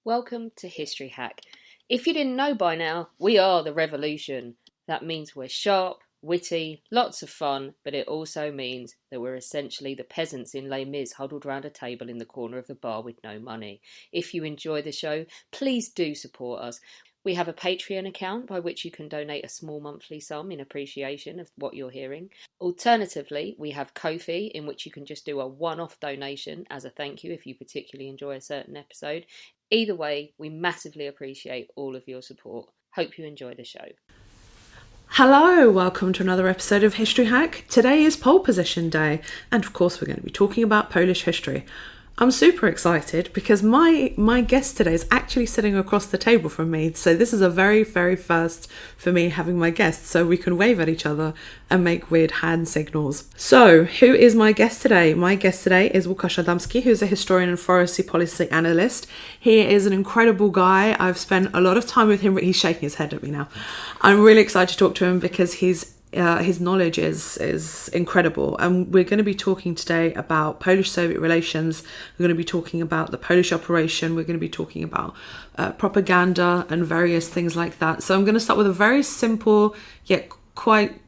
Welcome to History Hack. If you didn't know by now, we are the revolution. That means we're sharp, witty, lots of fun, but it also means that we're essentially the peasants in Les Mis huddled round a table in the corner of the bar with no money. If you enjoy the show, please do support us. We have a Patreon account by which you can donate a small monthly sum in appreciation of what you're hearing. Alternatively, we have Ko-fi, in which you can just do a one-off donation as a thank you if you particularly enjoy a certain episode. Either way, we massively appreciate all of your support. Hope you enjoy the show. Hello, welcome to another episode of History Hack. Today is Pole Position Day, and of course we're going to be talking about Polish history. I'm super excited because my guest today is actually sitting across the table from me, so this is a very, very first for me having my guest, so we can wave at each other and make weird hand signals. So, who is my guest today? My guest today is Łukasz Adamski, who's a historian and forestry policy analyst. He is an incredible guy. I've spent a lot of time with him. He's shaking his head at me now. I'm really excited to talk to him because his knowledge is incredible, and we're going to be talking today about Polish-Soviet relations. We're going to be talking about the Polish operation. We're going to be talking about propaganda and various things like that. So I'm going to start with a very simple yet quite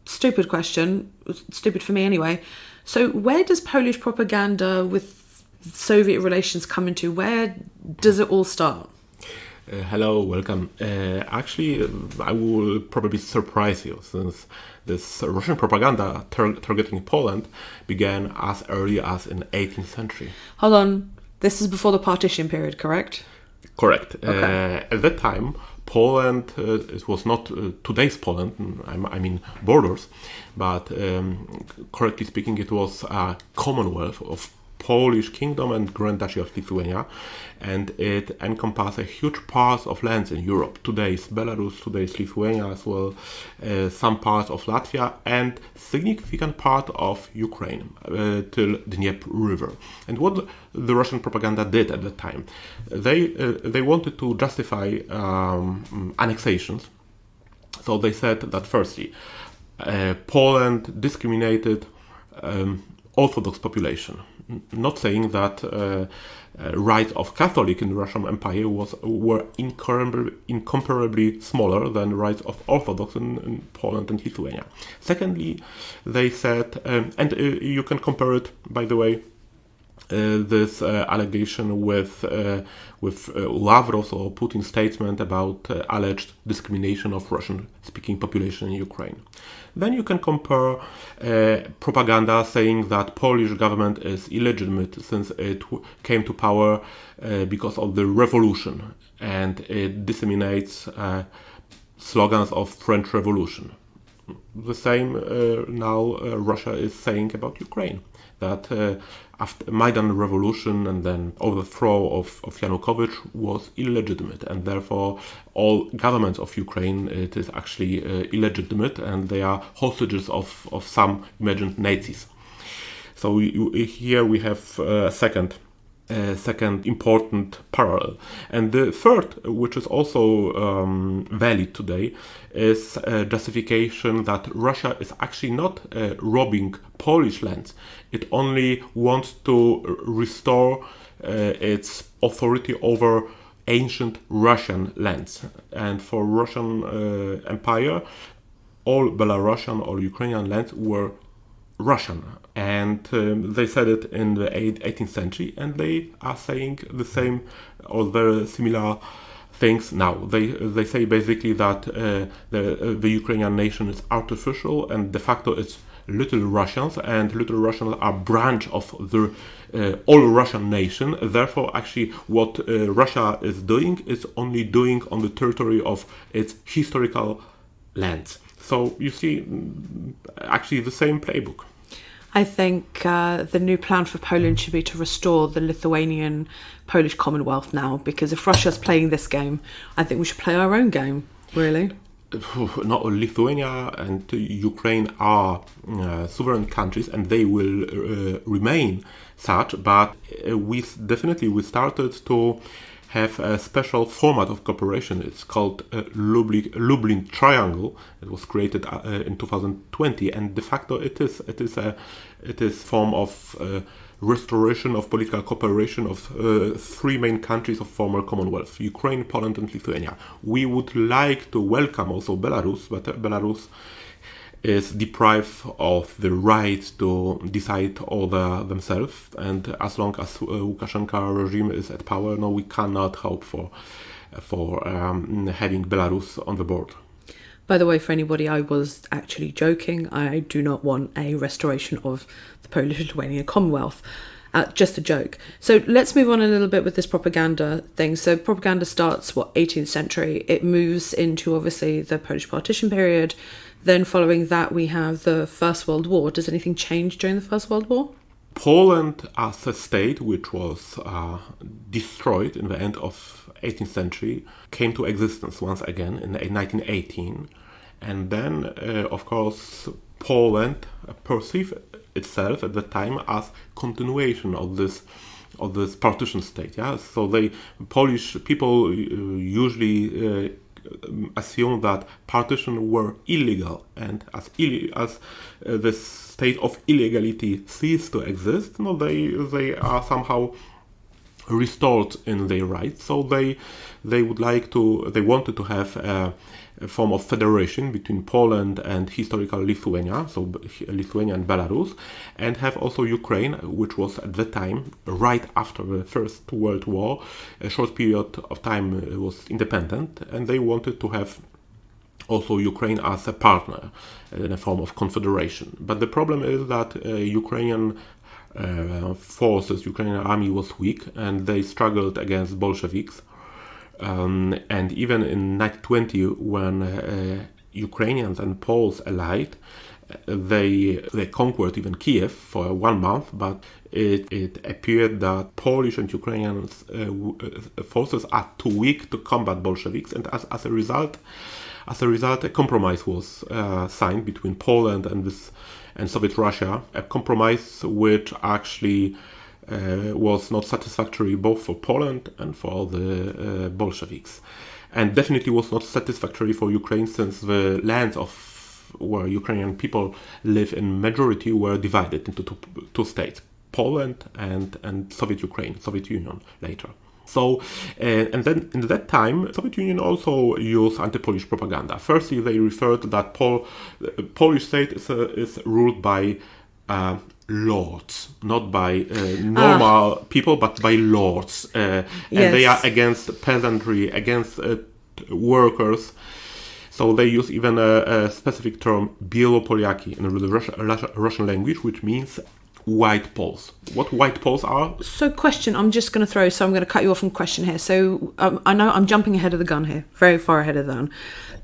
stupid question, stupid for me anyway. So where does Polish propaganda with Soviet relations come into? Where does it all start? Hello, welcome. I will probably surprise you, since this Russian propaganda targeting Poland began as early as in 18th century. Hold on, this is before the partition period, correct? Correct. Okay. At that time, Poland, it was not today's Poland, I mean borders, but correctly speaking, it was a commonwealth of Polish Kingdom and Grand Duchy of Lithuania, and it encompassed a huge part of lands in Europe. Today's Belarus, today's Lithuania as well, some parts of Latvia, and significant part of Ukraine till the Dnieper River. And what the Russian propaganda did at the time, they wanted to justify annexations. So they said that firstly, Poland discriminated Orthodox population. Not saying that rights of Catholic in the Russian Empire were incomparably smaller than rights of Orthodox in Poland and Lithuania. Secondly, they said, and you can compare it, by the way, this allegation with Lavrov's or Putin's statement about alleged discrimination of Russian-speaking population in Ukraine. Then you can compare propaganda saying that Polish government is illegitimate since it came to power because of the revolution, and it disseminates slogans of French Revolution. The same now Russia is saying about Ukraine, that after Maidan revolution and then overthrow of Yanukovych was illegitimate, and therefore all governments of Ukraine, it is actually illegitimate, and they are hostages of some imagined Nazis. So here we have a second important parallel. And the third, which is also valid today, is a justification that Russia is actually not robbing Polish lands. It only wants to restore its authority over ancient Russian lands. And for Russian Empire, all Belarusian or Ukrainian lands were Russian, and they said it in the 18th century, and they are saying the same or very similar things now. They say basically that the Ukrainian nation is artificial, and de facto it's Little Russians, and Little Russians are branch of the all Russian nation. Therefore, actually, what Russia is doing is only doing on the territory of its historical lands. So you see, actually the same playbook. I think the new plan for Poland should be to restore the Lithuanian Polish Commonwealth now, because if Russia's playing this game, I think we should play our own game, really. Not Lithuania and Ukraine are sovereign countries, and they will remain such, but we started to have a special format of cooperation. It's called Lublin Triangle. It was created in 2020, and de facto it is form of restoration of political cooperation of three main countries of former Commonwealth, Ukraine, Poland and Lithuania. We would like to welcome also Belarus, but Belarus is deprived of the right to decide over themselves, and as long as Lukashenko regime is at power, no, we cannot hope for having Belarus on the board. By the way, for anybody, I was actually joking. I do not want a restoration of the Polish-Lithuanian Commonwealth. Just a joke. So let's move on a little bit with this propaganda thing. So propaganda starts, 18th century. It moves into, obviously, the Polish partition period. Then following that, we have the First World War. Does anything change during the First World War? Poland as a state, which was destroyed in the end of 18th century, came to existence once again in 1918. And then, of course, Poland perceived itself at the time as continuation of this partition state. Yeah, so Polish people usually assume that partition were illegal, and as the state of illegality ceased to exist, no, they are somehow restored in their rights. So they wanted to have a form of federation between Poland and historical Lithuania, so Lithuania and Belarus, and have also Ukraine, which was at the time, right after the First World War, a short period of time was independent, and they wanted to have also Ukraine as a partner in a form of confederation. But the problem is that Ukrainian Ukrainian army was weak, and they struggled against Bolsheviks. And even in 1920, when Ukrainians and Poles allied, they conquered even Kiev for 1 month, but it appeared that Polish and Ukrainian forces are too weak to combat Bolsheviks, and as a result, a compromise was signed between Poland and Soviet Russia, a compromise which actually was not satisfactory both for Poland and for the Bolsheviks, and definitely was not satisfactory for Ukraine, since the lands where Ukrainian people live in majority were divided into two states, Poland and Soviet Ukraine, Soviet Union later. So, and then in that time, Soviet Union also used anti-Polish propaganda. Firstly, they referred that Polish state is ruled by lords, not by normal people, but by lords. And they are against peasantry, against workers. So they use even a specific term, Bielopoliaki, in the Russian language, which means white Poles. What white Poles are? So question, I'm just going to throw, so I'm going to cut you off from question here. So I know I'm jumping ahead of the gun here, very far ahead of the gun.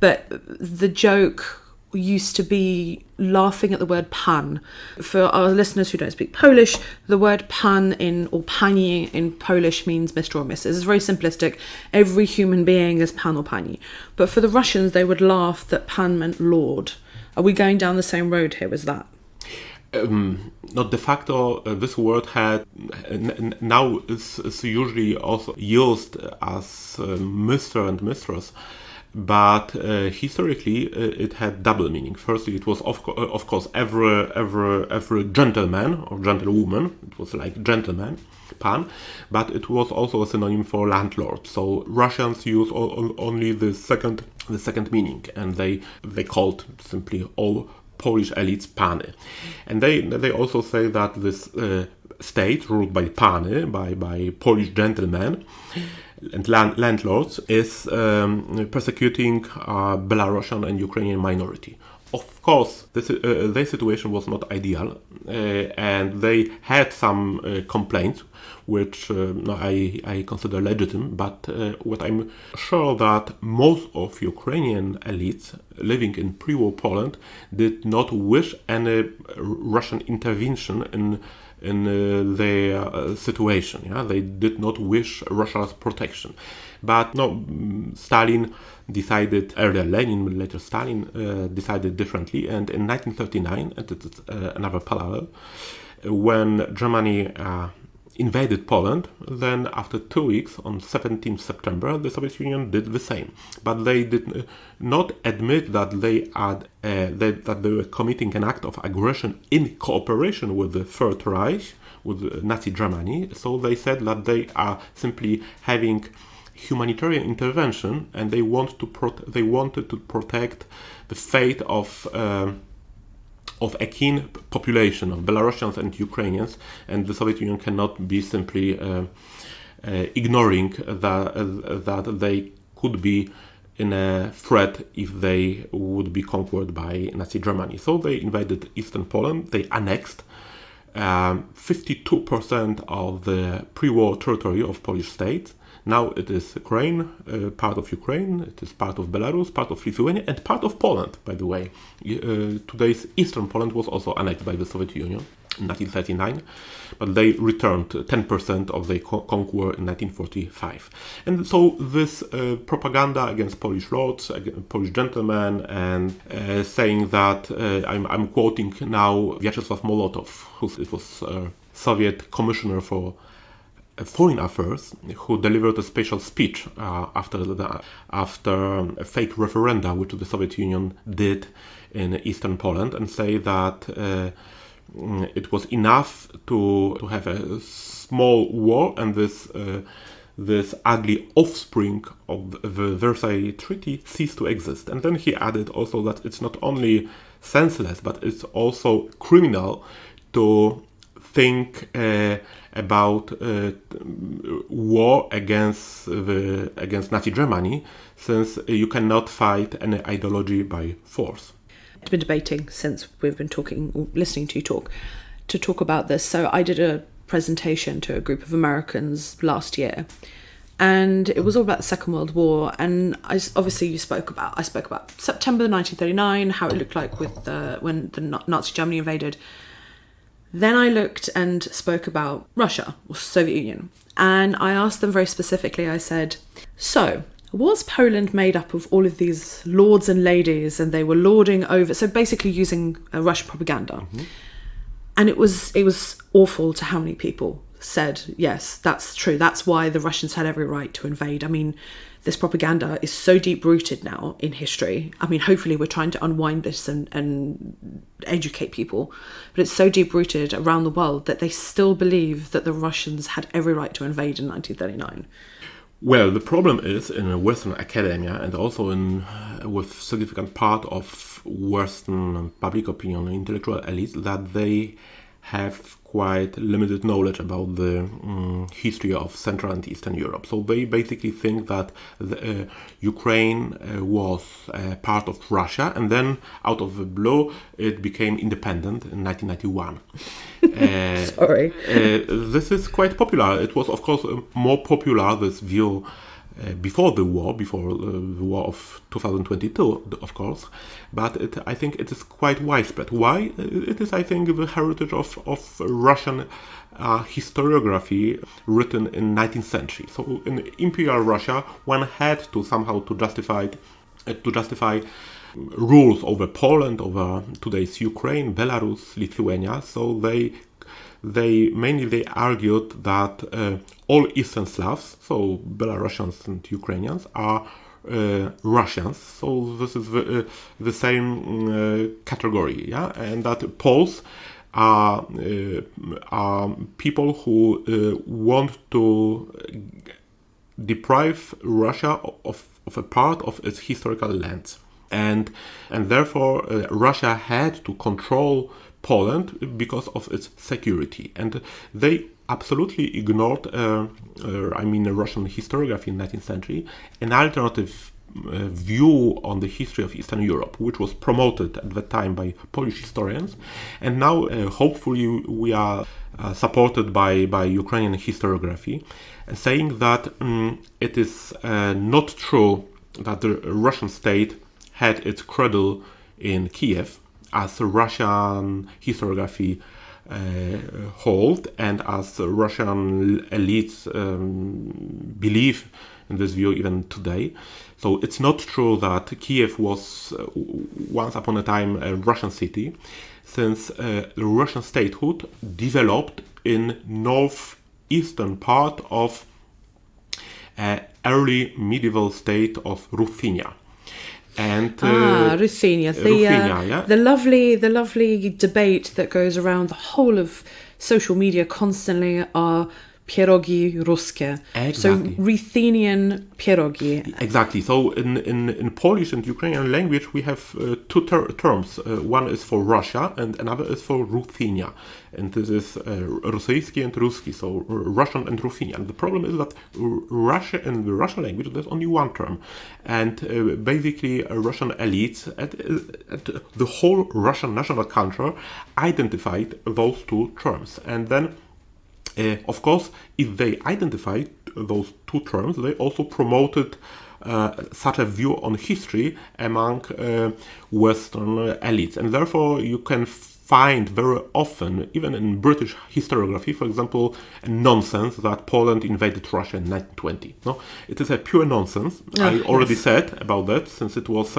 But the joke used to be laughing at the word pan. For our listeners who don't speak Polish, the word pan or pani in Polish means Mr. or Mrs. It's very simplistic. Every human being is pan or pani. But for the Russians, they would laugh that pan meant lord. Are we going down the same road here as that? Not de facto, this word now is usually also used as Mr. and Mistress, but historically it had double meaning. Firstly, it was of course every gentleman or gentlewoman. It was like gentleman, pan, but it was also a synonym for landlord. So Russians use only the second meaning, and they called simply all Polish elites pany. And they also say that this state ruled by pany, by Polish gentlemen and landlords, is persecuting Belarusian and Ukrainian minority. Of course, their situation was not ideal, and they had some complaints, which I consider legitimate, but what I'm sure that most of Ukrainian elites living in pre-war Poland did not wish any Russian intervention in their situation. Yeah, they did not wish Russia's protection. But no, Stalin decided, earlier Lenin, later Stalin, decided differently. And in 1939, and it's another parallel, when Germany invaded Poland. Then after 2 weeks, on 17th September, the Soviet Union did the same. But they did not admit that that they were committing an act of aggression in cooperation with the Third Reich, with Nazi Germany. So they said that they are simply having humanitarian intervention, and they wanted to protect the fate of a keen population of Belarusians and Ukrainians, and the Soviet Union cannot be simply ignoring that they could be in a threat if they would be conquered by Nazi Germany. So they invaded eastern Poland. They annexed 52% of the pre-war territory of Polish state. Now it is Ukraine, part of Ukraine, it is part of Belarus, part of Lithuania, and part of Poland, by the way. Today's eastern Poland was also annexed by the Soviet Union in 1939, but they returned 10% of their conquer in 1945. And so this propaganda against Polish lords, Polish gentlemen, and saying that, I'm quoting now Vyacheslav Molotov, who was Soviet commissioner for Foreign Affairs, who delivered a special speech after a fake referenda which the Soviet Union did in eastern Poland, and say that it was enough to have a small war, and this ugly offspring of the Versailles Treaty ceased to exist. And then he added also that it's not only senseless, but it's also criminal to think about war against Nazi Germany, since you cannot fight any ideology by force. I've been debating since we've been listening to you talk about this. So I did a presentation to a group of Americans last year, and it was all about the Second World War. And I spoke about September 1939, how it looked like when the Nazi Germany invaded. Then I looked and spoke about Russia, or Soviet Union, and I asked them very specifically, I said, so was Poland made up of all of these lords and ladies, and they were lording over, so basically using Russian propaganda? Mm-hmm. And it was awful to how many people said, yes, that's true, that's why the Russians had every right to invade. I mean, this propaganda is so deep-rooted now in history. I mean, hopefully we're trying to unwind this and educate people, but it's so deep-rooted around the world that they still believe that the Russians had every right to invade in 1939. Well, the problem is in Western academia, and also with significant part of Western public opinion, intellectual elite, that they have quite limited knowledge about the history of Central and Eastern Europe. So they basically think that Ukraine was part of Russia, and then out of the blue it became independent in 1991. Sorry. This is quite popular. It was, of course, more popular, this view, before the war of 2022, of course, but I think it is quite widespread. Why? It is, I think, the heritage of Russian historiography written in 19th century. So in Imperial Russia, one had to somehow to justify rules over Poland, over today's Ukraine, Belarus, Lithuania. So they argued that all Eastern Slavs, so Belarusians and Ukrainians, are Russians. So this is the same category, yeah, and that Poles are people who want to deprive Russia of a part of its historical lands, and therefore Russia had to control Poland because of its security, and they absolutely ignored, Russian historiography in 19th century, an alternative view on the history of Eastern Europe, which was promoted at that time by Polish historians, and now hopefully we are supported by Ukrainian historiography, saying that it is not true that the Russian state had its cradle in Kiev, as Russian historiography hold, and as Russian elites believe in this view even today. So it's not true that Kiev was once upon a time a Russian city, since the Russian statehood developed in North eastern part of early medieval state of Ruthenia. And Ruthenia, the lovely debate that goes around the whole of social media constantly are pierogi ruskie. Exactly. So Ruthenian pierogi. Exactly. So in Polish and Ukrainian language we have two terms. One is for Russia and another is for Ruthenia. And this is rosyjski and ruski, so Russian and Ruthenian. The problem is that Russia, in the Russian language, there's only one term. And basically Russian elites at the whole Russian national culture identified those two terms. And then of course, if they identified those two terms, they also promoted such a view on history among Western elites. And therefore, you can find very often, even in British historiography, for example, a nonsense that Poland invaded Russia in 1920. No, it is a pure nonsense. I already said about that, since it was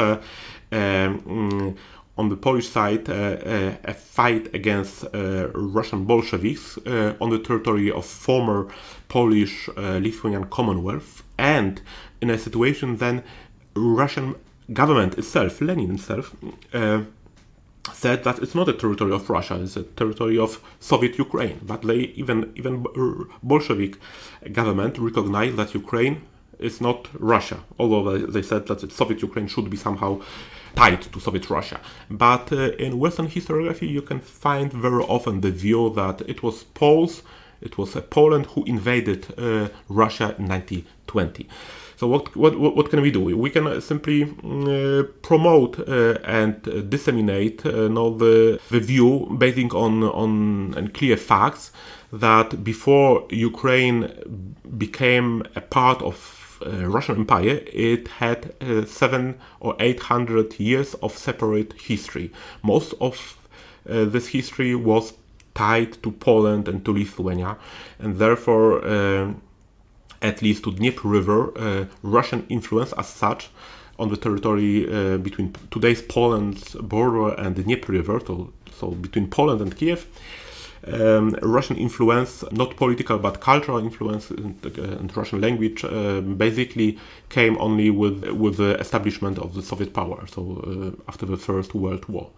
on the Polish side, a fight against Russian Bolsheviks on the territory of former Polish Lithuanian Commonwealth, and in a situation then Russian government itself, Lenin himself, said that it's not a territory of Russia, it's a territory of Soviet Ukraine. But they even Bolshevik government recognized that Ukraine is not Russia, although they said that Soviet Ukraine should be somehow tied to Soviet Russia. But in Western historiography you can find very often the view that it was Poles, it was Poland who invaded Russia in 1920. So what can we do? We can simply promote and disseminate the view basing on clear facts that before Ukraine became a part of Russian Empire, it had 700 or 800 years of separate history. Most of this history was tied to Poland and to Lithuania, and therefore, at least to Dnieper River, Russian influence as such on the territory between today's Poland's border and the Dnieper River, so between Poland and Kiev. Russian influence, not political but cultural influence and Russian language, basically came only with the establishment of the Soviet power, so after the First World War.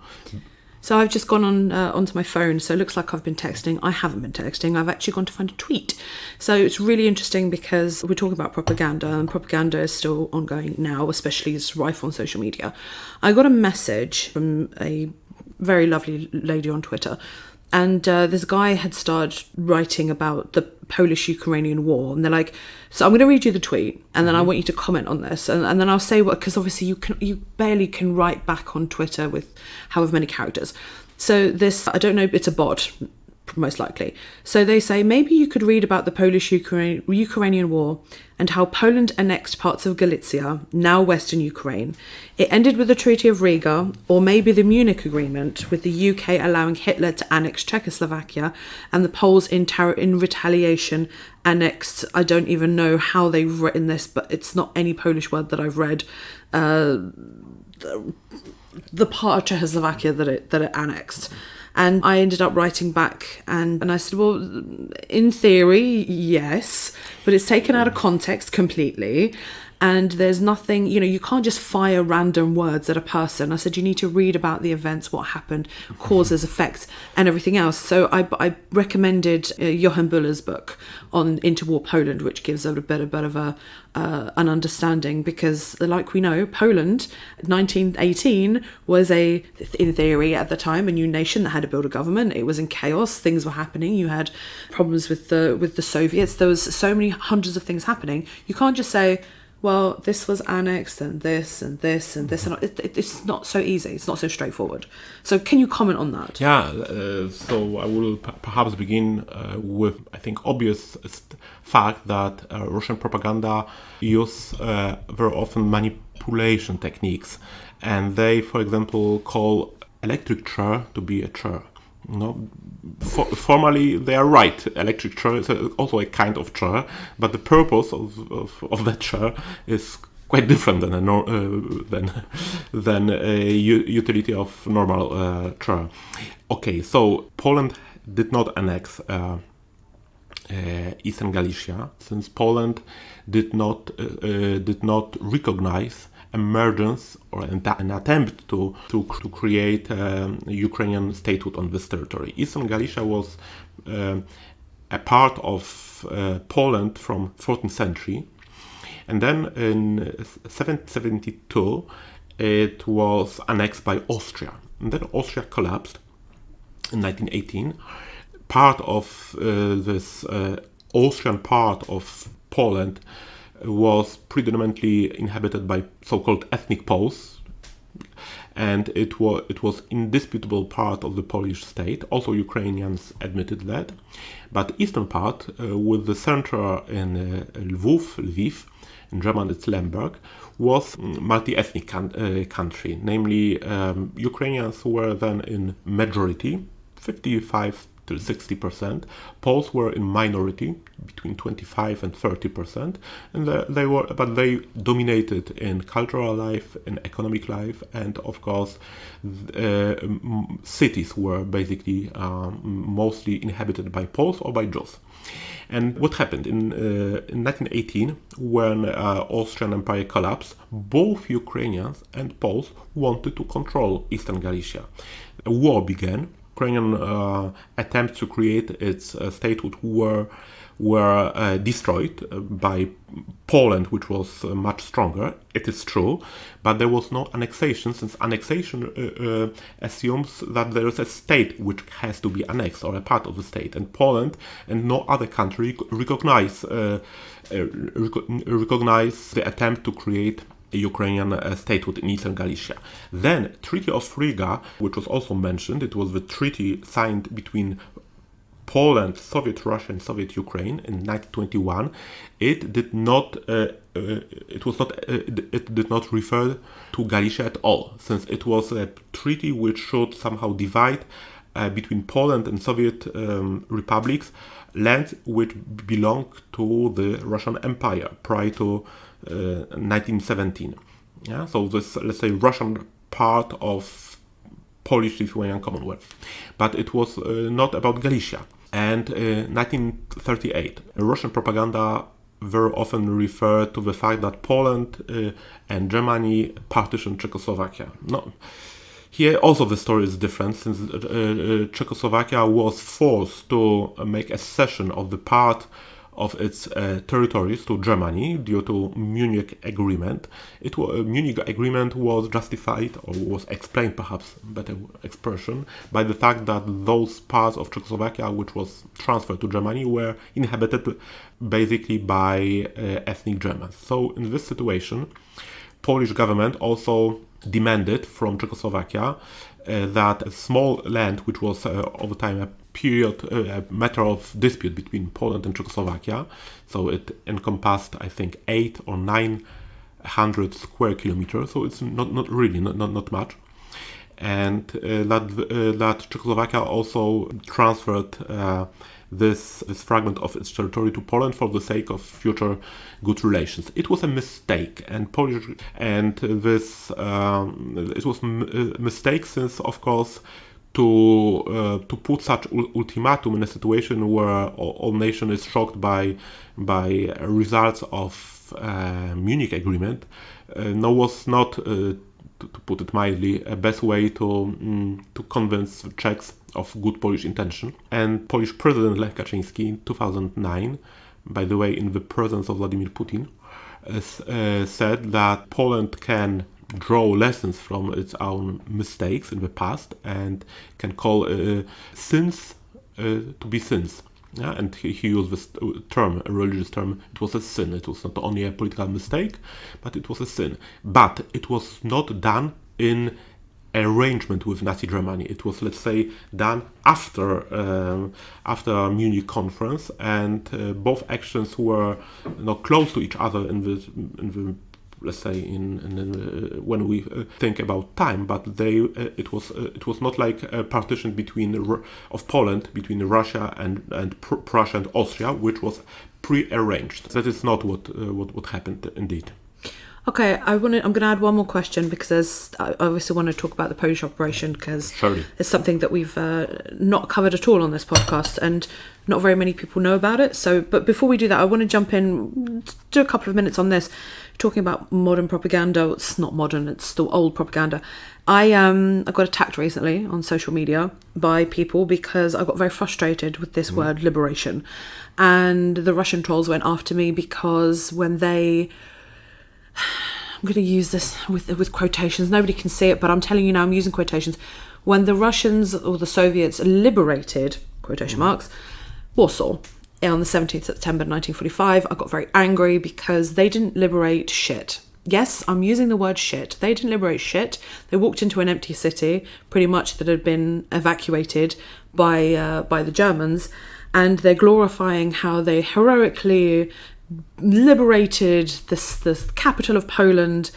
So I've just gone onto my phone, so it looks like I've been texting. I haven't been texting, I've actually gone to find a tweet. So it's really interesting because we're talking about propaganda, and propaganda is still ongoing now, especially it's rife on social media. I got a message from a very lovely lady on Twitter, and this guy had started writing about the Polish-Ukrainian war, and they're like, so I'm going to read you the tweet, and then I want you to comment on this, and then I'll say what, because obviously you barely can write back on Twitter with however many characters. So this, I don't know, it's a bot, most likely. So they say, maybe you could read about the Polish-Ukrainian war and how Poland annexed parts of Galicia, now Western Ukraine. It ended with the Treaty of Riga, or maybe the Munich Agreement, with the UK allowing Hitler to annex Czechoslovakia, and the Poles in retaliation annexed, I don't even know how they've written this, but it's not any Polish word that I've read, the part of Czechoslovakia that it annexed. And I ended up writing back and I said, well, in theory, yes, but it's taken out of context completely. And there's nothing, you can't just fire random words at a person. I said, you need to read about the events, what happened, causes, effects, and everything else. So I recommended Johan Buller's book on interwar Poland, which gives a bit of an understanding, because like we know, Poland, 1918, was in theory at the time, a new nation that had to build a government. It was in chaos. Things were happening. You had problems with the Soviets. There was so many hundreds of things happening. You can't just say, well, this was annexed and this and this and this. And it's not so easy. It's not so straightforward. So can you comment on that? Yeah, so I will perhaps begin with, I think, obvious fact that Russian propaganda use very often manipulation techniques. And they, for example, call electric chair to be a chair. Formally they are right. Electric chair is also a kind of chair, but the purpose of that chair is quite different than a utility of normal chair. Okay, so Poland did not annex Eastern Galicia, since Poland did not recognize emergence or an attempt to create a Ukrainian statehood on this territory. Eastern Galicia was a part of Poland from 14th century, and then in 1772 it was annexed by Austria, and then Austria collapsed in 1918. Part of this Austrian part of Poland was predominantly inhabited by so-called ethnic Poles, and it was indisputable part of the Polish state. Also, Ukrainians admitted that. But eastern part, with the center in Lviv, in German it's Lemberg, was multi-ethnic country. Namely, Ukrainians were then in majority, 55 to 60%. Poles were in minority, between 25 and 30%, and they dominated in cultural life, in economic life, and of course, cities were basically mostly inhabited by Poles or by Jews. And what happened in 1918, when Austrian Empire collapsed, both Ukrainians and Poles wanted to control Eastern Galicia. A war began. Ukrainian attempts to create its statehood were destroyed by Poland, which was much stronger. It is true, but there was no annexation, since annexation assumes that there is a state which has to be annexed, or a part of the state, and Poland and no other country recognize the attempt to create a Ukrainian statehood in Eastern Galicia. Then, Treaty of Riga, which was also mentioned, it was the treaty signed between Poland, Soviet Russia, and Soviet Ukraine in 1921. It did not refer to Galicia at all, since it was a treaty which should somehow divide between Poland and Soviet republics lands which belonged to the Russian Empire prior to 1917. Yeah, so this, let's say, Russian part of Polish-Lithuanian Commonwealth. But it was not about Galicia. And 1938, Russian propaganda very often referred to the fact that Poland and Germany partitioned Czechoslovakia. No. Here also the story is different, since Czechoslovakia was forced to make a cession of the part of its territories to Germany due to Munich Agreement. Munich Agreement was justified, or was explained, perhaps better expression, by the fact that those parts of Czechoslovakia which was transferred to Germany were inhabited basically by ethnic Germans. So in this situation, Polish government also demanded from Czechoslovakia that a small land, which was over time a matter of dispute between Poland and Czechoslovakia, so it encompassed, I think, 800 or 900 square kilometers, so it's not much, and that Czechoslovakia also transferred this fragment of its territory to Poland for the sake of future good relations. It was a mistake, and it was a mistake, since, of course, to put such ultimatum in a situation where all nation is shocked by results of Munich Agreement, was not, to put it mildly, a best way to convince Czechs of good Polish intention. And Polish President Lech Kaczyński in 2009, by the way, in the presence of Vladimir Putin, said that Poland can draw lessons from its own mistakes in the past and can call sins to be sins. Yeah? And he used this term, a religious term. It was a sin. It was not only a political mistake, but it was a sin. But it was not done in arrangement with Nazi Germany. It was, let's say, done after Munich conference, and both actions were close to each other in the let's say when we think about time, but it was not like a partition of Poland between Russia and Prussia and Austria, which was pre-arranged. That is not what happened indeed. Okay, I'm going to add one more question because I obviously want to talk about the Polish operation because it's something that we've not covered at all on this podcast and not very many people know about it. So, but before we do that, I want to jump in, do a couple of minutes on this, talking about modern propaganda. It's not modern, it's still old propaganda. I got attacked recently on social media by people because I got very frustrated with this word liberation. And the Russian trolls went after me because when they... I'm going to use this with quotations. Nobody can see it, but I'm telling you now, I'm using quotations. When the Russians or the Soviets liberated, quotation marks, Warsaw on the 17th of September 1945, I got very angry because they didn't liberate shit. Yes, I'm using the word shit. They didn't liberate shit. They walked into an empty city, pretty much, that had been evacuated by the Germans, and they're glorifying how they heroically liberated the capital of Poland.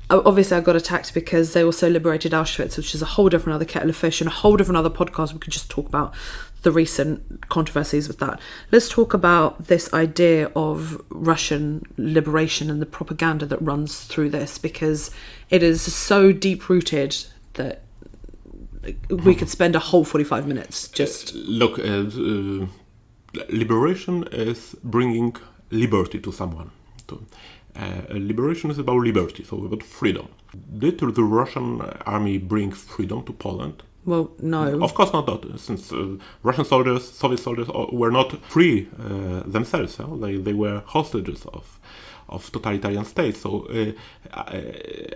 Obviously, I got attacked because they also liberated Auschwitz, which is a whole different other kettle of fish and a whole different other podcast. We could just talk about the recent controversies with that. Let's talk about this idea of Russian liberation and the propaganda that runs through this, because it is so deep-rooted that we could spend a whole 45 minutes just... Look, liberation is bringing liberty to someone. Liberation is about liberty, so about freedom. Did the Russian army bring freedom to Poland? Well, no. Of course not, since Russian soldiers, Soviet soldiers were not free themselves. They were hostages of totalitarian states. So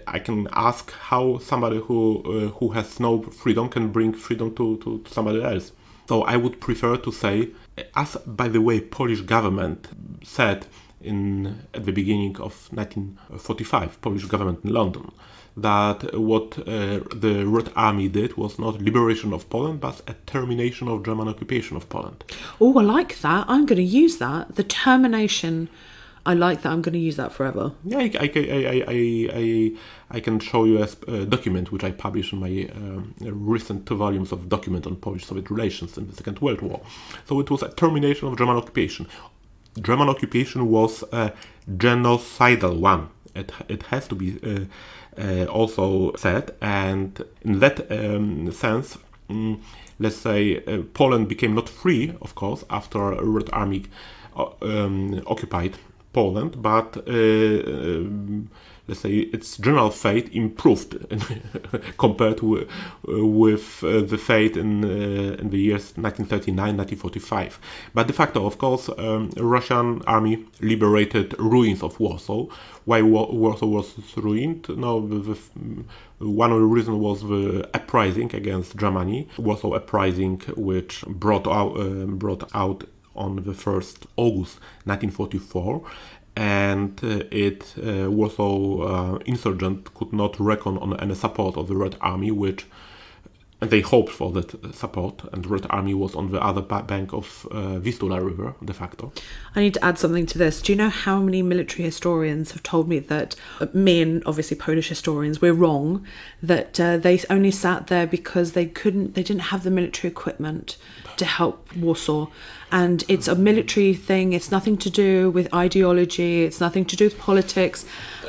I can ask how somebody who has no freedom can bring freedom to somebody else. So I would prefer to say, as by the way, Polish government said at the beginning of 1945, Polish government in London, that what the Red Army did was not liberation of Poland, but a termination of German occupation of Poland. Oh, I like that. I'm going to use that. The termination. I like that. I'm going to use that forever. Yeah, I can show you a document which I published in my recent 2 volumes of document on Polish-Soviet relations in the Second World War. So it was a termination of German occupation. German occupation was a genocidal one. It has to be also said, and in that sense, let's say Poland became not free, of course, after Red Army occupied Poland, but let's say its general fate improved compared with the fate in the years 1939, 1945. But de facto, of course, Russian army liberated ruins of Warsaw. Why Warsaw was ruined? No, one of the reasons was the uprising against Germany. Warsaw uprising, which brought out on the 1st August 1944, and Warsaw insurgent could not reckon on any support of the Red Army, and they hoped for that support, and the Red Army was on the other bank of Vistula River, de facto. I need to add something to this. Do you know how many military historians have told me that, me and obviously Polish historians, we're wrong, that they only sat there because they didn't have the military equipment to help Warsaw. And it's a military thing. It's nothing to do with ideology. It's nothing to do with politics.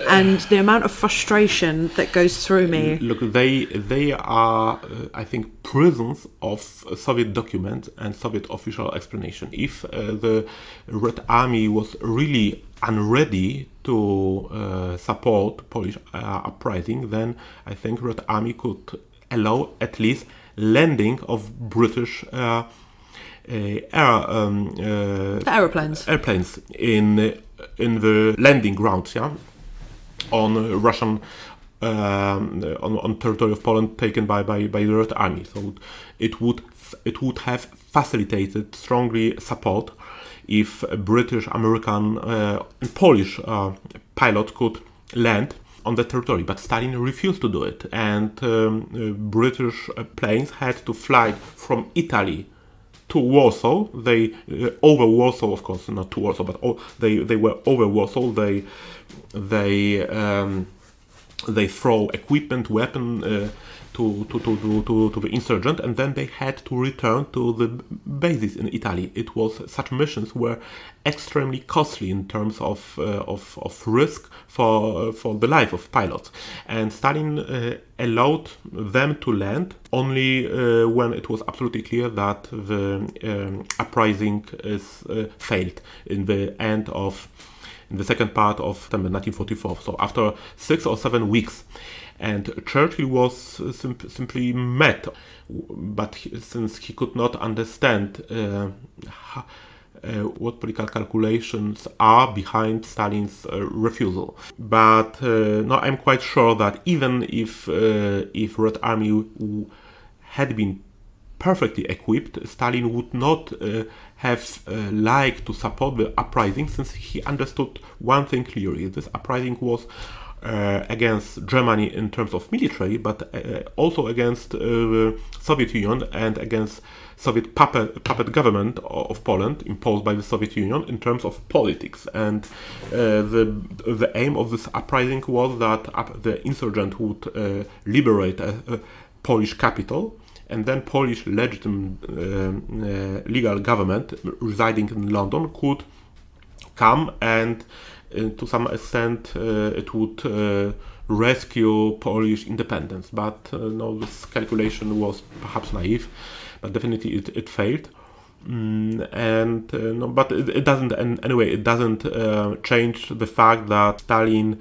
And the amount of frustration that goes through me. Look, they are, I think, prisons of Soviet documents and Soviet official explanation. If the Red Army was really unready to support Polish uprising, then I think Red Army could allow at least landing of British airplanes in the landing grounds, on Russian on territory of Poland taken by the Red Army. So it would have facilitated strongly support if British, American, and Polish pilots could land on the territory, but Stalin refused to do it, and British planes had to fly from Italy to Warsaw. They over Warsaw, of course, not to Warsaw, but they were over Warsaw. They throw equipment, weapon to the insurgent, and then they had to return to the bases in Italy. It was such missions were extremely costly in terms of risk for the life of pilots, and Stalin allowed them to land only when it was absolutely clear that the uprising is failed in the second part of September 1944. So after 6 or 7 weeks. And Churchill was simply mad, but since he could not understand what political calculations are behind Stalin's refusal. But no, I'm quite sure that even if Red Army had been perfectly equipped, Stalin would not have liked to support the uprising, since he understood one thing clearly. This uprising was against Germany in terms of military, but also against the Soviet Union and against Soviet puppet government of Poland imposed by the Soviet Union in terms of politics. And the aim of this uprising was that the insurgent would liberate a Polish capital, and then Polish legitimate legal government residing in London could come and to some extent it would rescue Polish independence. But no, this calculation was perhaps naive, but definitely it failed. No, but it doesn't, and anyway, it doesn't change the fact that Stalin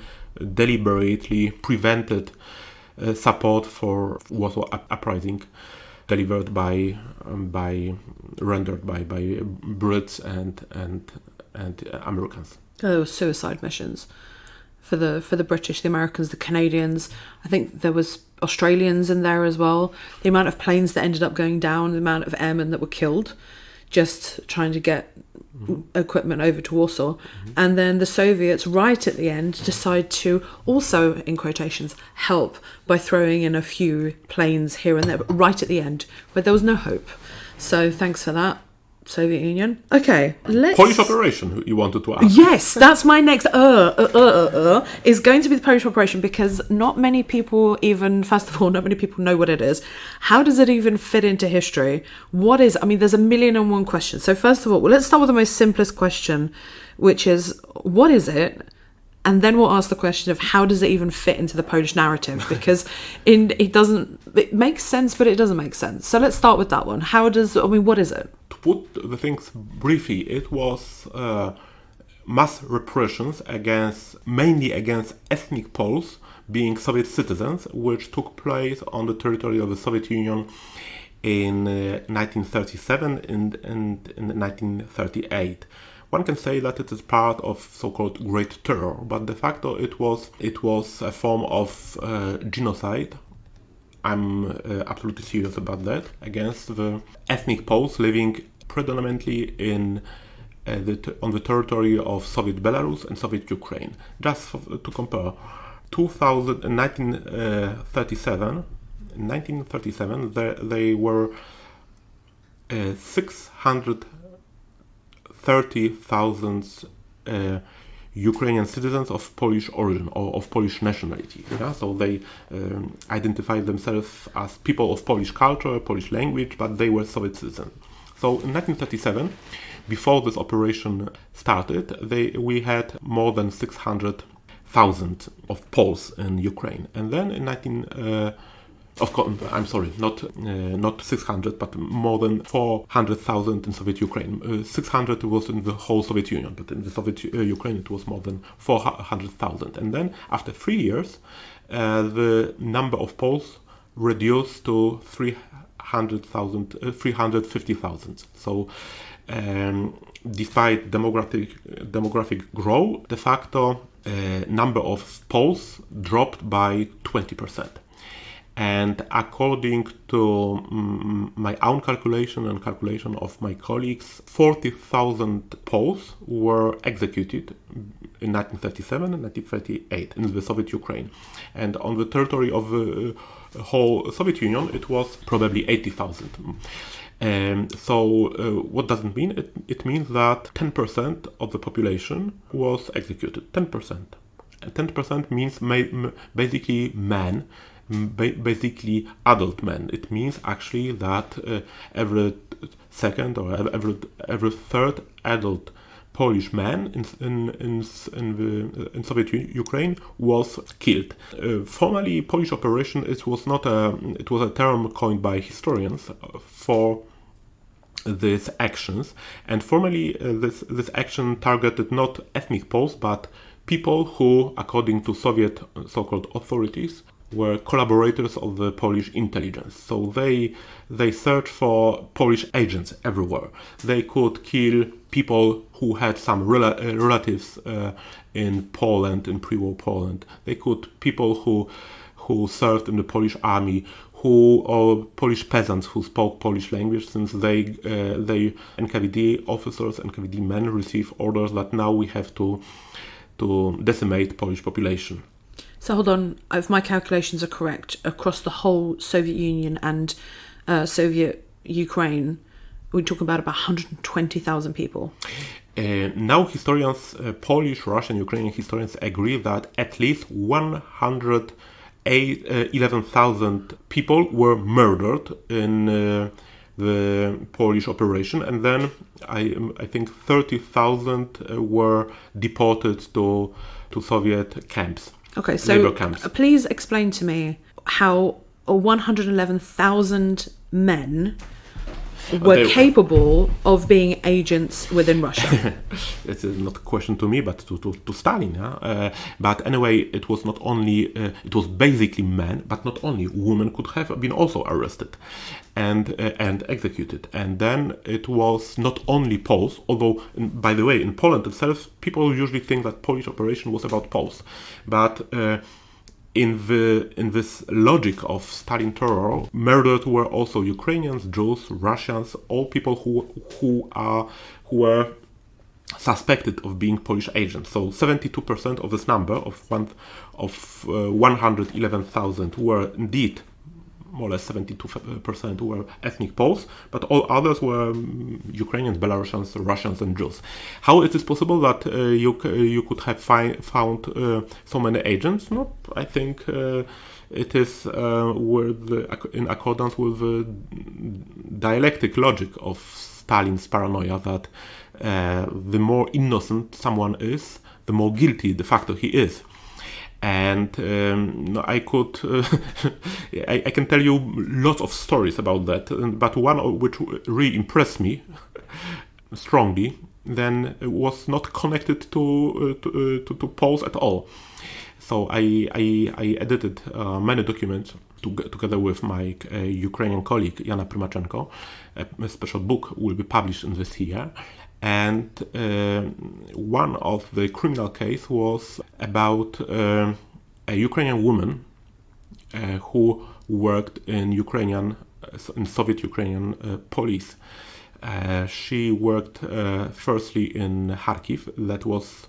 deliberately prevented support for Warsaw uprising delivered rendered by Brits and Americans. There were suicide missions for the British, the Americans, the Canadians. I think there was Australians in there as well. The amount of planes that ended up going down, the amount of airmen that were killed, just trying to get equipment over to Warsaw. And then the Soviets, right at the end, decide to also, in quotations, help by throwing in a few planes here and there, but right at the end, where there was no hope. So thanks for that, Soviet Union. Okay, let's... Polish operation, you wanted to ask. Yes, that's my next is going to be the Polish operation, because not many people even, first of all, not many people know what it is. How does it even fit into history? What is, I mean, there's 1,000,001 questions. So first of all, let's start with the most simplest question, which is, what is it? And then we'll ask the question of how does it even fit into the Polish narrative? Because it makes sense, but it doesn't make sense. So let's start with that one. What is it? To put the things briefly, it was mass repressions mainly against ethnic Poles being Soviet citizens, which took place on the territory of the Soviet Union in 1937 and in 1938. One can say that it is part of so-called Great Terror, but de facto it was a form of genocide. I'm absolutely serious about that, against the ethnic Poles living predominantly on the territory of Soviet Belarus and Soviet Ukraine. Just to compare, 1937, they were 630,000 Ukrainian citizens of Polish origin or of Polish nationality. Yeah? So they identified themselves as people of Polish culture, Polish language, but they were Soviet citizens. So in 1937, before this operation started, we had more than 600,000 of Poles in Ukraine, and then in of course, I'm sorry, not 600, but more than 400,000 in Soviet Ukraine. 600 was in the whole Soviet Union, but in the Soviet Ukraine it was more than 400,000. And then after 3 years, the number of Poles reduced to 350,000. So, despite demographic growth, de facto number of Poles dropped by 20%. And according to my own calculation and calculation of my colleagues, 40,000 Poles were executed in 1937 and 1938 in the Soviet Ukraine. And on the territory of the whole Soviet Union, it was probably 80,000. So what does it mean? It means that 10% of the population was executed. 10%. 10% means basically men. basically adult men. It means actually that every second or every third adult Polish man in Soviet Ukraine was killed. Formally, Polish operation it was a term coined by historians for these actions, and formally this action targeted not ethnic Poles but people who, according to Soviet so-called authorities, were collaborators of the Polish intelligence. So they searched for Polish agents everywhere. They could kill people who had some relatives in Poland, in pre-war Poland. They could people who served in the Polish army, or Polish peasants who spoke Polish language, since they NKVD officers, NKVD men received orders that now we have to decimate Polish population. So hold on, if my calculations are correct, across the whole Soviet Union and Soviet Ukraine, we're talking about 120,000 people. Now historians, Polish, Russian, Ukrainian historians agree that at least 111,000 people were murdered in the Polish operation, and then I think 30,000 were deported to Soviet camps. Okay, so please explain to me how 111,000 men were capable of being agents within Russia. It's not a question to me, but to Stalin. But anyway, it was not only, it was basically men, but not only. Women could have been also arrested and executed. And then it was not only Poles, although, by the way, in Poland itself, people usually think that Polish operation was about Poles. But in this logic of Stalin terror, murdered were also Ukrainians, Jews, Russians, all people who were suspected of being Polish agents. So 72% of this number of 111,000 were indeed more or less 72% were ethnic Poles, but all others were Ukrainians, Belarusians, Russians, and Jews. How it is possible that you could have found so many agents? No, I think it is in accordance with the dialectic logic of Stalin's paranoia that the more innocent someone is, the more guilty de facto he is. And I can tell you lots of stories about that, but one which really impressed me strongly then was not connected to Poles at all. So I edited many documents together with my Ukrainian colleague Jana Prymachenko. A special book will be published in this year. And one of the criminal case was about a Ukrainian woman who worked in Soviet Ukrainian police. She worked firstly in Kharkiv, that was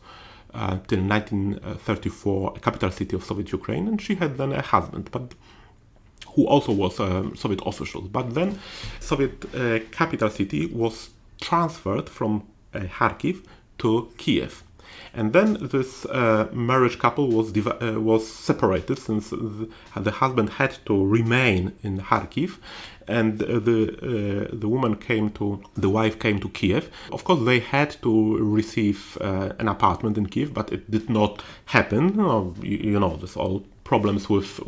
till 1934 a capital city of Soviet Ukraine, and she had then a husband, but who also was a Soviet official. But then Soviet capital city was transferred from Kharkiv to Kiev, and then this marriage couple was separated, since the husband had to remain in Kharkiv, and the wife came to Kiev. Of course, they had to receive an apartment in Kiev, but it did not happen. You know this all. Problems with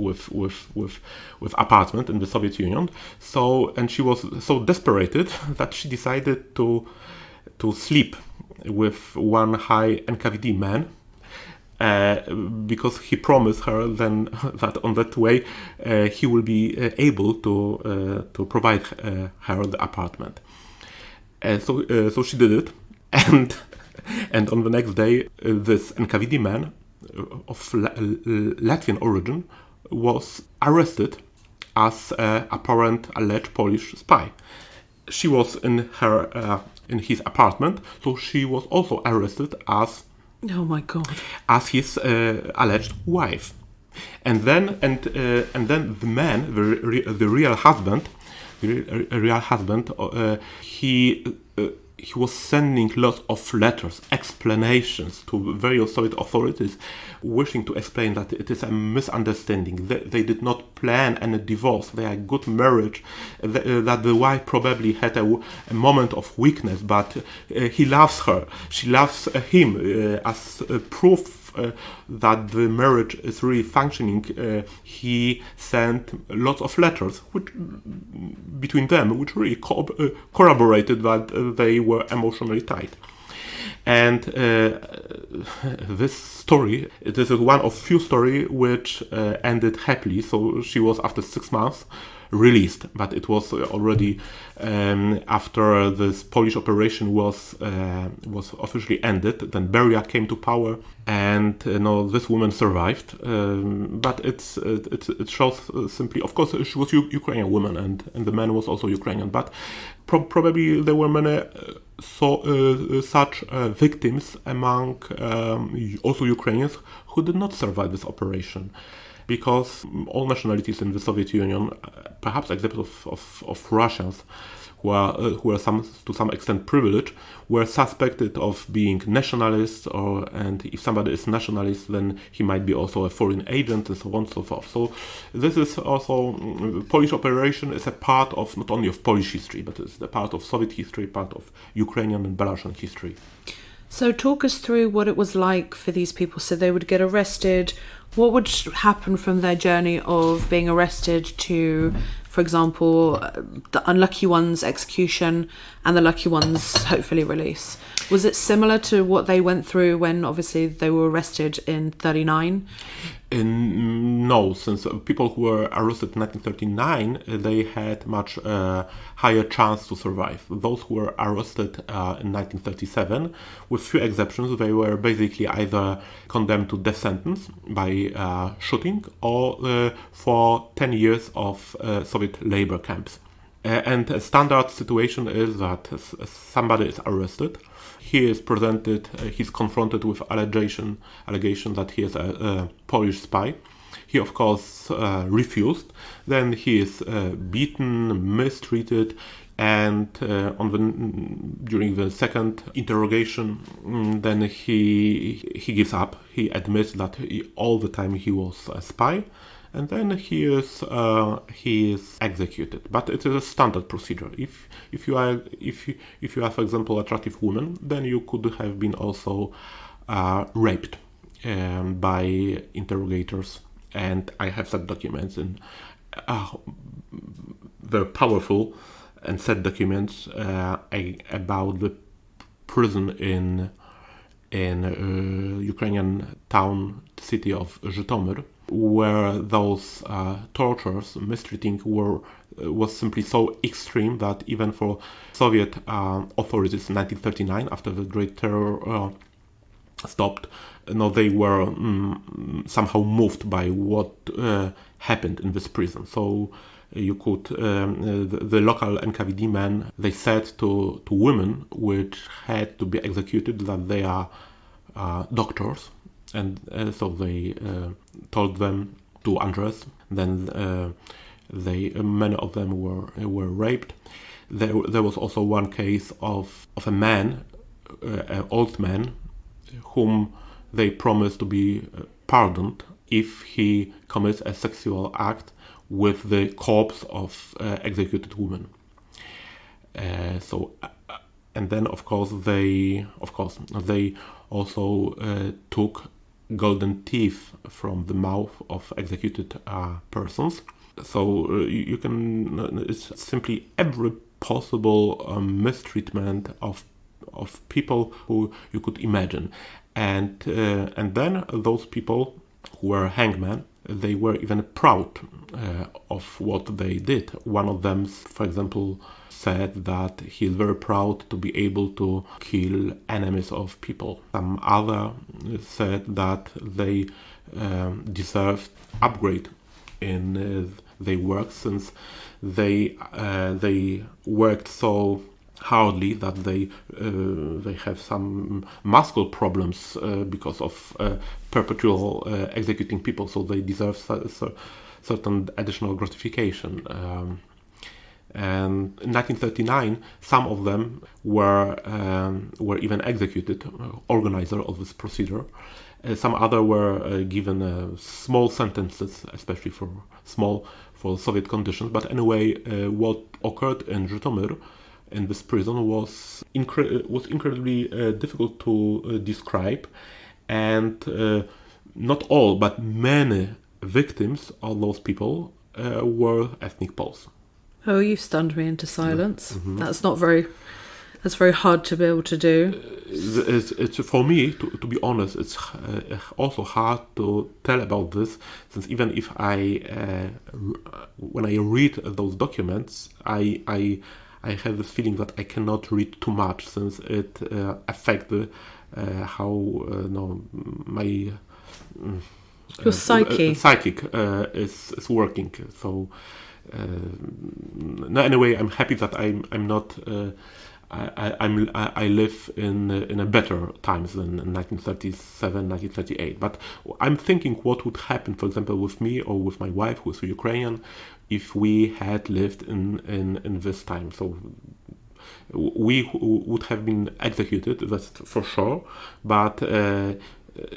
apartment in the Soviet Union. So, and she was so desperate that she decided to sleep with one high NKVD man, because he promised her then that on that way he will be able to provide her the apartment. So she did it, and on the next day this NKVD man of Latvian origin was arrested as apparent alleged Polish spy. She was in his apartment, so she was also arrested as as his alleged wife. And then the man, the real husband, he was sending lots of letters, explanations to various Soviet authorities, wishing to explain that it is a misunderstanding. They did not plan any divorce. They had a good marriage. That the wife probably had a moment of weakness, but he loves her. She loves him. As proof that the marriage is really functioning, he sent lots of letters between them, which really corroborated that they were emotionally tied. And this story, this is one of few stories which ended happily. So she was, after 6 months, released, but it was already after this Polish operation was officially ended. Then Beria came to power, and this woman survived. But it shows simply, of course, she was Ukrainian woman, and the man was also Ukrainian. But probably there were many such victims among also Ukrainians who did not survive this operation. Because all nationalities in the Soviet Union, perhaps except of Russians, who are to some extent privileged, were suspected of being nationalists, and if somebody is nationalist, then he might be also a foreign agent, and so on and so forth. So this is also, Polish operation is a part of, not only of Polish history, but it's a part of Soviet history, part of Ukrainian and Belarusian history. So talk us through what it was like for these people. So they would get arrested. What would happen from their journey of being arrested to, for example, the unlucky one's execution and the lucky one's hopefully release? Was it similar to what they went through when obviously they were arrested in 1939? No, since people who were arrested in 1939, they had much higher chance to survive. Those who were arrested in 1937, with few exceptions, they were basically either condemned to death sentence by shooting or for 10 years of Soviet labor camps. And a standard situation is that somebody is arrested. He is presented, he's confronted with allegation that he is a Polish spy. He, of course, refused. Then he is beaten, mistreated, and during the second interrogation, then he gives up. He admits that all the time he was a spy. And then he is executed. But it is a standard procedure. If you are, for example, attractive woman, then you could have been also raped by interrogators. And I have such documents, and very powerful and sad documents about the prison in Ukrainian city of Zhytomyr, where those tortures, mistreating was simply so extreme that even for Soviet authorities in 1939, after the Great Terror stopped, they were somehow moved by what happened in this prison. So you could, the local NKVD men, they said to women which had to be executed that they are doctors. And so they told them to undress. Then many of them were raped. There was also one case of a man, an old man, whom they promised to be pardoned if he commits a sexual act with the corpse of executed woman. And then of course they also took golden teeth from the mouth of executed persons. So you can, it's simply every possible mistreatment of people who you could imagine, and then those people who were hangmen, they were even proud of what they did. One of them, for example, said that he is very proud to be able to kill enemies of people. Some other said that they deserved upgrade in their work, since they worked so hardly that they have some muscle problems because of perpetual executing people, so they deserve certain additional gratification. And in 1939, some of them were even executed, organizer of this procedure. Some other were given small sentences, especially for Soviet conditions. But anyway, what occurred in Zhytomyr, in this prison, was incredibly difficult to describe, and not all, but many victims of those people were ethnic Poles. Oh, you stunned me into silence. Mm-hmm. That's very hard to be able to do. It's for me, to be honest, it's also hard to tell about this, since even if when I read those documents, I have this feeling that I cannot read too much, since it affects how my your psychic is working. So no, anyway, I'm happy that I'm not. I live in a better times than 1937, 1938. But I'm thinking what would happen, for example, with me or with my wife, who is Ukrainian, if we had lived in this time. So we would have been executed, that's for sure. But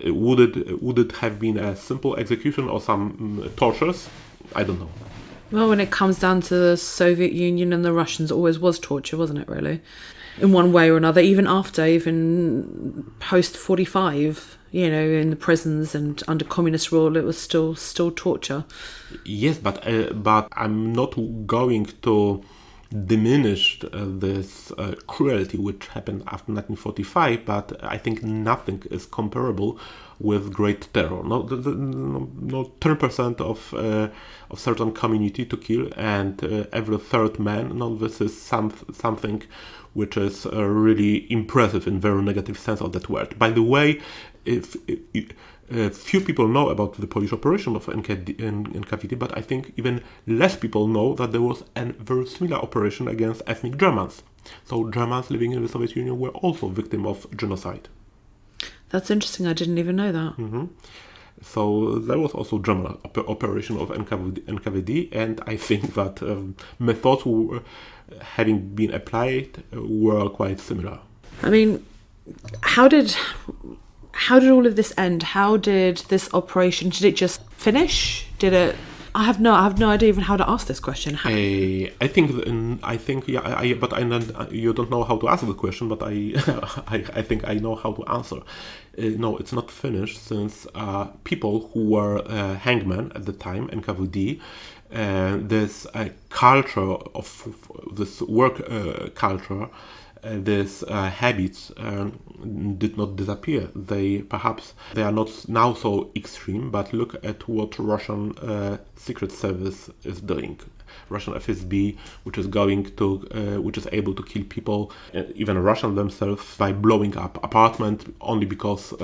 would it have been a simple execution or some tortures? I don't know. Well, when it comes down to the Soviet Union and the Russians, it always was torture, wasn't it, really? In one way or another, even post-45, in the prisons and under communist rule, it was still torture. Yes, but I'm not going to diminish this cruelty which happened after 1945, but I think nothing is comparable with Great Terror. No 10% of certain community to kill, and every third man. No, this is something which is really impressive in very negative sense of that word. By the way, if few people know about the Polish operation of NKVD, but I think even less people know that there was a very similar operation against ethnic Germans. So Germans living in the Soviet Union were also victims of genocide. That's interesting. I didn't even know that. Mm-hmm. So there was also German operation of NKVD, and I think that methods having been applied were quite similar. I mean, how did all of this end? How did this operation? Did it just finish? Did it? I have no idea even how to ask this question. I think yeah. But you don't know how to answer the question. But I think I know how to answer. No, it's not finished, since people who were hangmen at the time, NKVD, this culture of this work culture. These habits did not disappear. They are not now so extreme, but look at what Russian Secret Service is doing. Russian FSB, which is able to kill people, even Russian themselves, by blowing up apartment only because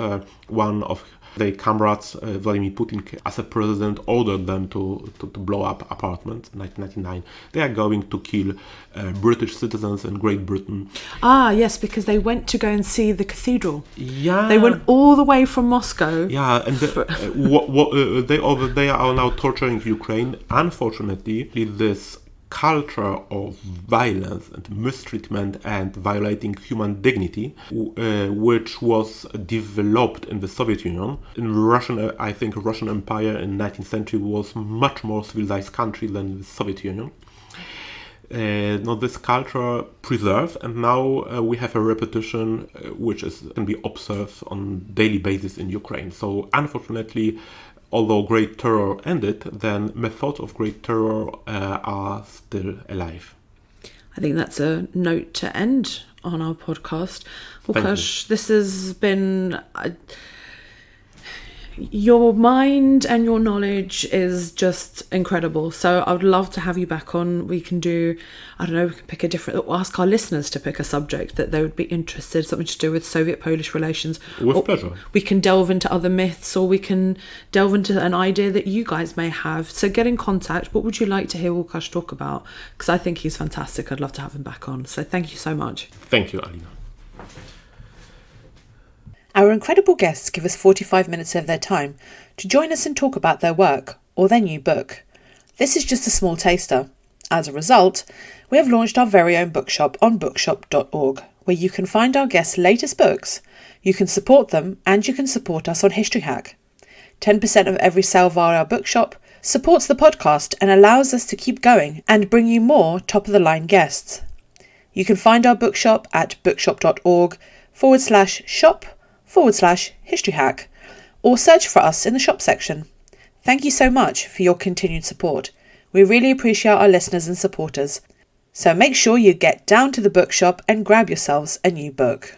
one of their comrades, Vladimir Putin, as a president, ordered them to blow up apartments in 1999. They are going to kill British citizens in Great Britain. Ah, yes, because they went to go and see the cathedral. Yeah. They went all the way from Moscow. Yeah, and they are now torturing Ukraine. Unfortunately, this culture of violence and mistreatment and violating human dignity, which was developed in the Soviet Union. In I think Russian Empire in 19th century was much more civilized country than the Soviet Union. This culture preserved, and now we have a repetition which can be observed on daily basis in Ukraine. So unfortunately, although Great Terror ended, then methods of Great Terror are still alive. I think that's a note to end on our podcast. Łukasz, this has been... your mind and your knowledge is just incredible. So I would love to have you back on. We can do, we can pick ask our listeners to pick a subject that they would be interested, something to do with Soviet-Polish relations. With pleasure. We can delve into other myths, or we can delve into an idea that you guys may have. So get in contact. What would you like to hear Łukasz talk about? Because I think he's fantastic. I'd love to have him back on. So thank you so much. Thank you, Alina. Our incredible guests give us 45 minutes of their time to join us and talk about their work or their new book. This is just a small taster. As a result, we have launched our very own bookshop on bookshop.org, where you can find our guests' latest books, you can support them, and you can support us on History Hack. 10% of every sale via our bookshop supports the podcast and allows us to keep going and bring you more top-of-the-line guests. You can find our bookshop at bookshop.org/shop/historyhack or search for us in the shop section. Thank you so much for your continued support. We really appreciate our listeners and supporters. So make sure you get down to the bookshop and grab yourselves a new book.